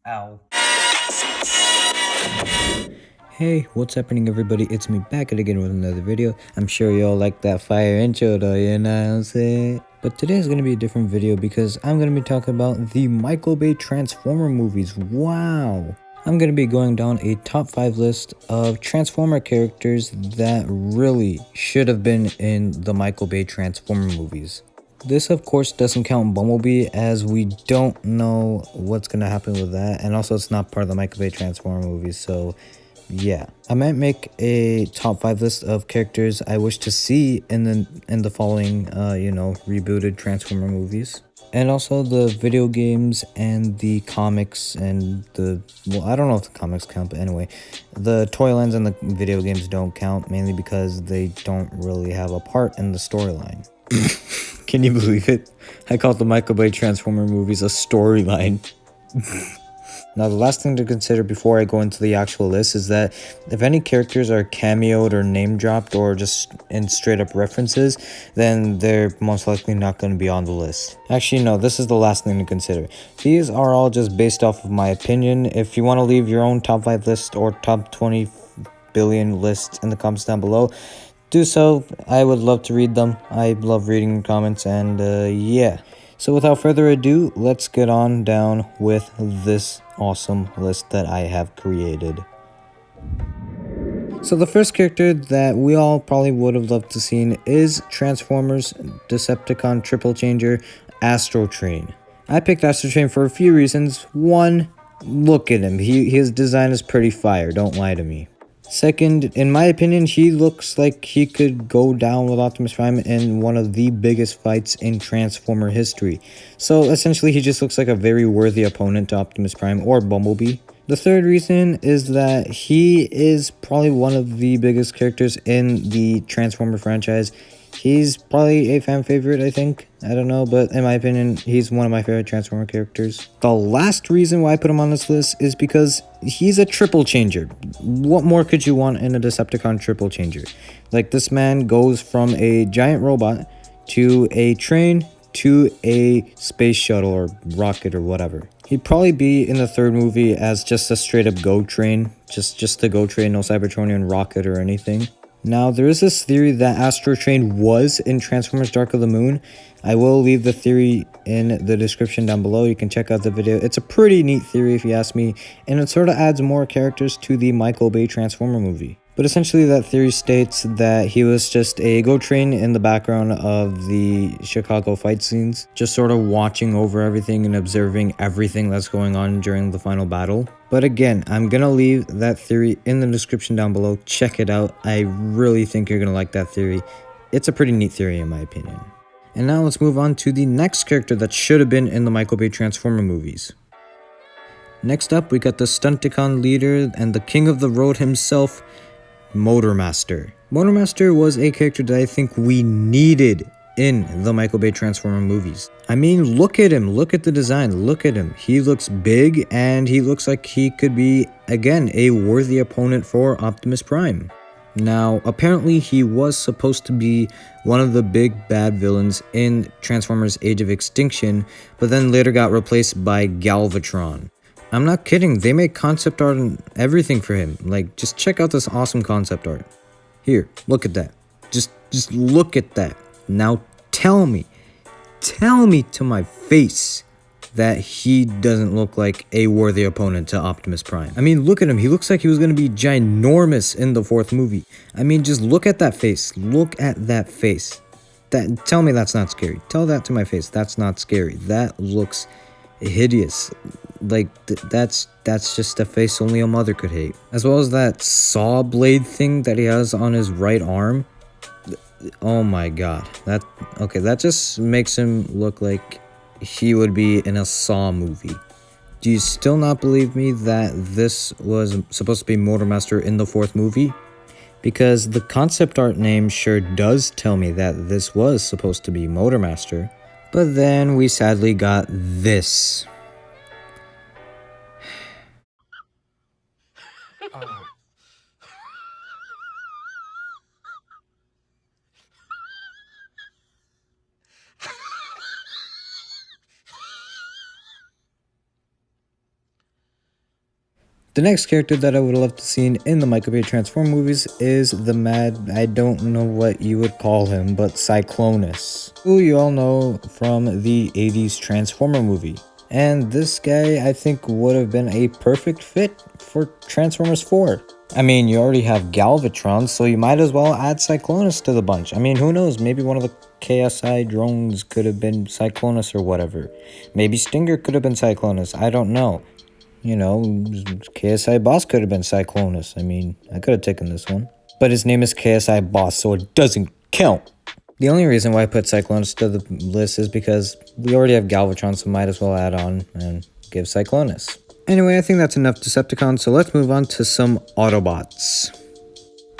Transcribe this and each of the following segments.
Ow. Hey, what's happening everybody? It's me back at again with another video. I'm sure y'all like that fire intro though, you know what I'm saying? But today is going to be a different video because I'm going to be talking about the Michael Bay Transformer movies. Wow! I'm going to be going down a top 5 list of Transformer characters that really should have been in the Michael Bay Transformer movies. This of course doesn't count Bumblebee as we don't know what's going to happen with that, and also it's not part of the Michael Bay Transformer movies, so yeah. I might make a top 5 list of characters I wish to see in the following rebooted Transformer movies. And also the video games and the comics and well, I don't know if the comics count, but anyway, the toy lines and the video games don't count, mainly because they don't really have a part in the storyline. Can you believe it? I called the Michael Bay Transformer movies a storyline. Now, the last thing to consider before I go into the actual list is that if any characters are cameoed or name dropped or just in straight up references, then they're most likely not going to be on the list. Actually, no, this is the last thing to consider. These are all just based off of my opinion. If you want to leave your own top 5 list or top 20 billion lists in the comments down below, do so. I would love to read them. I love reading comments, and yeah. So without further ado, let's get on down with this awesome list that I have created. So the first character that we all probably would have loved to seen is Transformers Decepticon Triple Changer Astrotrain. I picked Astrotrain for a few reasons. One, look at him. His design is pretty fire, don't lie to me. Second, in my opinion, he looks like he could go down with Optimus Prime in one of the biggest fights in Transformer history. So essentially, he just looks like a very worthy opponent to Optimus Prime or Bumblebee. The third reason is that he is probably one of the biggest characters in the Transformer franchise. He's probably a fan favorite, I think. I don't know, but in my opinion, he's one of my favorite Transformer characters. The last reason why I put him on this list is because he's a triple changer. What more could you want in a Decepticon triple changer? Like, this man goes from a giant robot to a train to a space shuttle or rocket or whatever. He'd probably be in the third movie as just a straight up Go Train. Just the Go Train, no Cybertronian rocket or anything. Now, there is this theory that Astrotrain was in Transformers Dark of the Moon. I will leave the theory in the description down below. You can check out the video. It's a pretty neat theory if you ask me, and it sort of adds more characters to the Michael Bay Transformer movie. But essentially that theory states that he was just a Go Train in the background of the Chicago fight scenes, just sort of watching over everything and observing everything that's going on during the final battle. But again, I'm gonna leave that theory in the description down below. Check it out. I really think you're gonna like that theory. It's a pretty neat theory in my opinion. And now let's move on to the next character that should have been in the Michael Bay Transformer movies. Next up, we got the Stunticon leader and the king of the road himself, Motormaster. Motormaster was a character that I think we needed in the Michael Bay Transformer movies. I mean, look at him, look at the design, look at him. He looks big and he looks like he could be, again, a worthy opponent for Optimus Prime. Now, apparently he was supposed to be one of the big bad villains in Transformers Age of Extinction, but then later got replaced by Galvatron. I'm not kidding, they make concept art and everything for him. Like, just check out this awesome concept art. Here, look at that. Just look at that. Now tell me to my face that he doesn't look like a worthy opponent to Optimus Prime. I mean, look at him. He looks like he was going to be ginormous in the 4th movie. I mean, just look at that face. Look at that face. Tell me that's not scary. Tell that to my face. That's not scary. That looks hideous. Like, that's just a face only a mother could hate. As well as that saw blade thing that he has on his right arm. Oh my god. That just makes him look like he would be in a Saw movie. Do you still not believe me that this was supposed to be Motormaster in the 4th movie? Because the concept art name sure does tell me that this was supposed to be Motormaster. But then we sadly got this. The next character that I would love to see in the Michael Bay Transform movies is the I don't know what you would call him, but Cyclonus, who you all know from the 80s Transformer movie. And this guy, I think, would have been a perfect fit for Transformers 4. I mean, you already have Galvatron, so you might as well add Cyclonus to the bunch. I mean, who knows? Maybe one of the KSI drones could have been Cyclonus or whatever. Maybe Stinger could have been Cyclonus. I don't know. You know, KSI Boss could have been Cyclonus. I mean, I could have taken this one. But his name is KSI Boss, so it doesn't count. The only reason why I put Cyclonus to the list is because we already have Galvatron, so might as well add on and give Cyclonus. Anyway, I think that's enough Decepticons, so let's move on to some Autobots.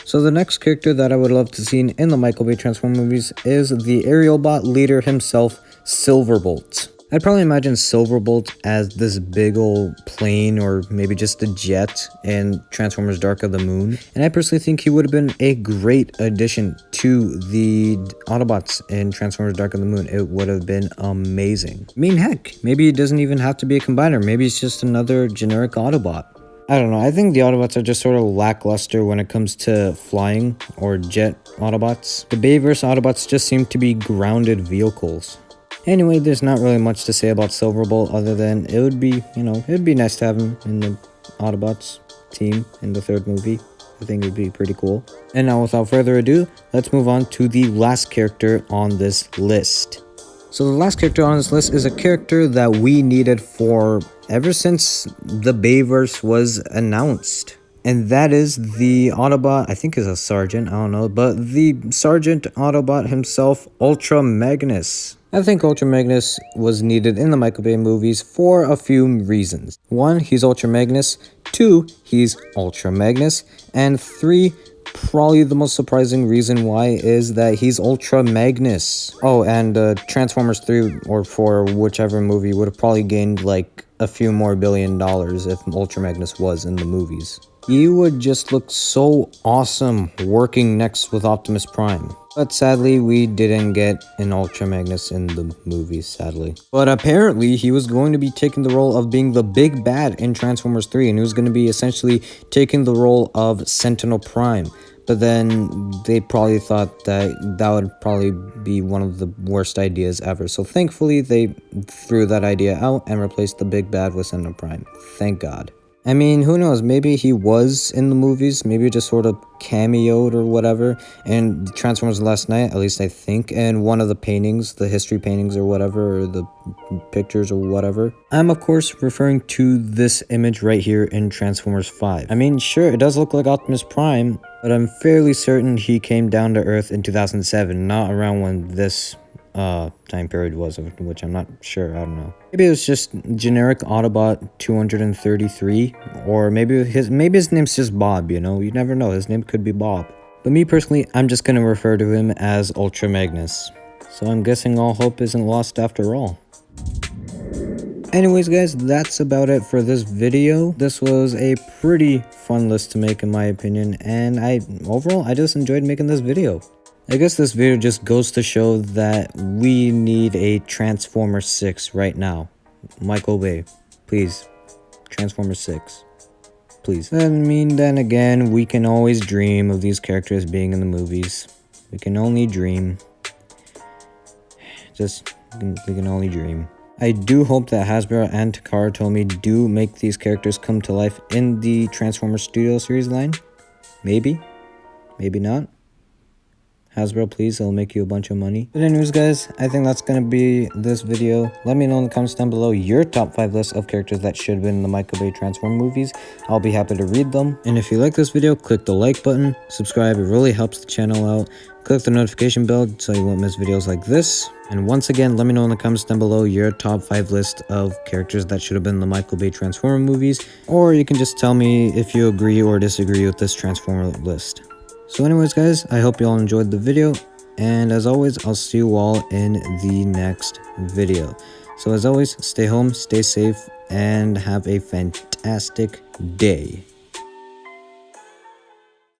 So the next character that I would love to see in the Michael Bay Transform movies is the aerial bot leader himself, Silverbolt. I'd probably imagine Silverbolt as this big old plane or maybe just a jet in Transformers Dark of the Moon. And I personally think he would have been a great addition to the Autobots in Transformers Dark of the Moon. It would have been amazing. I mean, heck, maybe it doesn't even have to be a combiner. Maybe it's just another generic Autobot. I don't know, I think the Autobots are just sort of lackluster when it comes to flying or jet Autobots. The Bayverse Autobots just seem to be grounded vehicles. Anyway, there's not really much to say about Silverbolt other than it would be, it'd be nice to have him in the Autobots team in the third movie. I think it'd be pretty cool. And now without further ado, let's move on to the last character on this list. So the last character on this list is a character that we needed for ever since the Bayverse was announced. And that is the Autobot, I think is a Sergeant, I don't know, but the Sergeant Autobot himself, Ultra Magnus. I think Ultra Magnus was needed in the Michael Bay movies for a few reasons. 1, he's Ultra Magnus. 2, he's Ultra Magnus. And 3, probably the most surprising reason why is that he's Ultra Magnus. Oh, and Transformers 3 or 4, whichever movie, would have probably gained like a few more $1 billion if Ultra Magnus was in the movies. He would just look so awesome working next with Optimus Prime. But sadly, we didn't get an Ultra Magnus in the movie, sadly. But apparently, he was going to be taking the role of being the big bad in Transformers 3, and he was going to be essentially taking the role of Sentinel Prime. But then they probably thought that that would probably be one of the worst ideas ever. So thankfully, they threw that idea out and replaced the big bad with Sentinel Prime. Thank God. I mean, who knows, maybe he was in the movies, maybe just sort of cameoed or whatever, and Transformers Last Night, at least I think, and one of the paintings, the history paintings or whatever, or the pictures or whatever. I'm of course referring to this image right here in Transformers 5. I mean, sure, it does look like Optimus Prime, but I'm fairly certain he came down to Earth in 2007, not around when this time period was, which I'm not sure, I don't know. Maybe it was just generic Autobot 233, or maybe his name's just Bob, you never know, his name could be Bob. But me personally, I'm just gonna refer to him as Ultra Magnus. So I'm guessing all hope isn't lost after all. Anyways guys, that's about it for this video. This was a pretty fun list to make in my opinion, and overall I just enjoyed making this video. I guess this video just goes to show that we need a Transformer 6 right now. Michael Bay, please, Transformer 6, please. I mean, then again, we can always dream of these characters being in the movies. We can only dream. We can only dream. I do hope that Hasbro and Takara Tomy do make these characters come to life in the Transformers Studio Series line. Maybe. Maybe not. Hasbro, please, it'll make you a bunch of money. But anyways, guys, I think that's gonna be this video. Let me know in the comments down below your top 5 lists of characters that should have been in the Michael Bay Transform movies. I'll be happy to read them. And if you like this video, click the like button, subscribe, it really helps the channel out. Click the notification bell so you won't miss videos like this. And once again, let me know in the comments down below your top 5 list of characters that should have been in the Michael Bay Transformer movies. Or you can just tell me if you agree or disagree with this Transformer list. So anyways guys, I hope you all enjoyed the video, and as always, I'll see you all in the next video. So as always, stay home, stay safe, and have a fantastic day.